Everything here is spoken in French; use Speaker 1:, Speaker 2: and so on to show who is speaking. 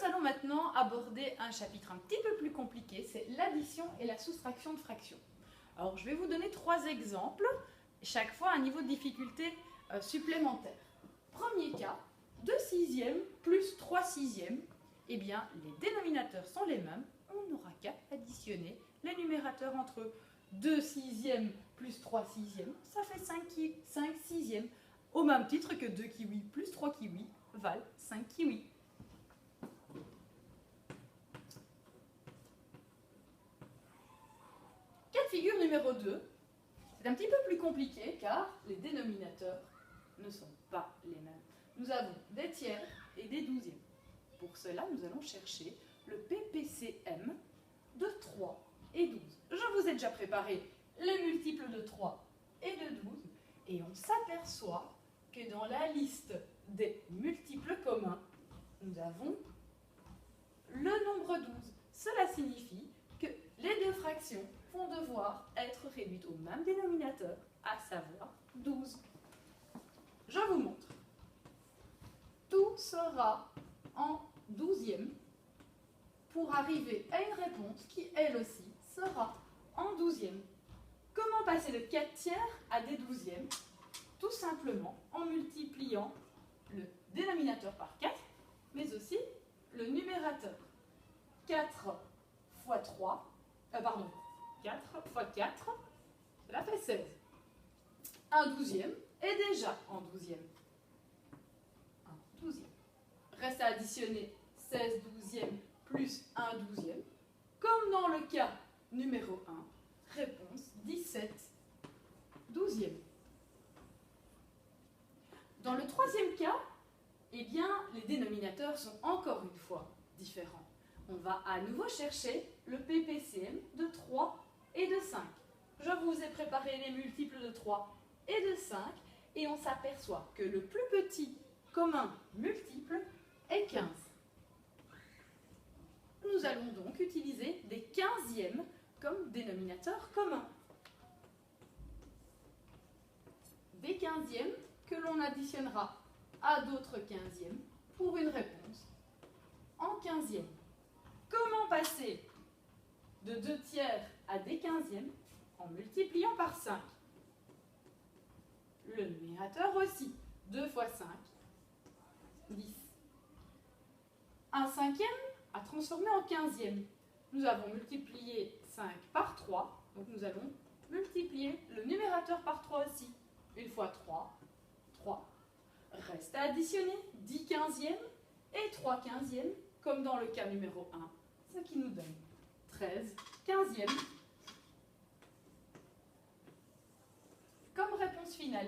Speaker 1: allons maintenant aborder un chapitre un petit peu plus compliqué, c'est l'addition et la soustraction de fractions. Alors je vais vous donner 3 exemples, chaque fois un niveau de difficulté supplémentaire. Premier cas, 2 sixièmes plus 3 sixièmes, eh bien les dénominateurs sont les mêmes, on n'aura qu'à additionner les numérateurs entre eux. 2 sixièmes plus 3 sixièmes, ça fait 5 sixièmes, au même titre que 2 kiwis plus 3 kiwis valent 5 kiwis. Cas de figure numéro 2, c'est un petit peu plus compliqué car les dénominateurs ne sont pas les mêmes. Nous avons des tiers et des douzièmes. Pour cela, nous allons chercher le PPCM de 3 et 12. Je vous ai déjà préparé les multiples de 3 et de 12 et on s'aperçoit que dans la liste des multiples communs, nous avons le nombre 12. Cela signifie que les deux fractions vont devoir être réduites au même dénominateur, à savoir 12. Je vous montre. Tout sera en douzième pour arriver à une réponse qui, elle aussi, sera en douzième. Comment passer de 4 tiers à des douzièmes? Tout simplement en multipliant le dénominateur par 4, mais aussi le numérateur. 4 fois 3, 4 fois 4, cela fait 16. Un douzième est déjà en douzième. Un douzième. Reste à additionner 16 douzièmes plus 1 douzième. Comme dans le cas numéro 1, réponse 17 douzièmes. Dans le troisième cas, eh bien, les dénominateurs sont encore une fois différents. On va à nouveau chercher le PPCM de 3 et de 5. Je vous ai préparé les multiples de 3 et de 5 et on s'aperçoit que le plus petit commun multiple est 15. Nous allons donc utiliser des quinzièmes comme dénominateur commun. Des quinzièmes que l'on additionnera à d'autres quinzièmes pour une réponse en quinzième. Comment passer de 2 tiers à des quinzièmes en multipliant par 5? Le numérateur aussi. 2 fois 5, 10. Un cinquième à transformer en quinzième. Nous avons multiplié 5 par 3, donc nous allons multiplier le numérateur par 3 aussi. 1 fois 3, 3. Reste à additionner 10 quinzièmes et 3 quinzièmes, comme dans le cas numéro 1, ce qui nous donne 13 quinzièmes. Comme réponse finale,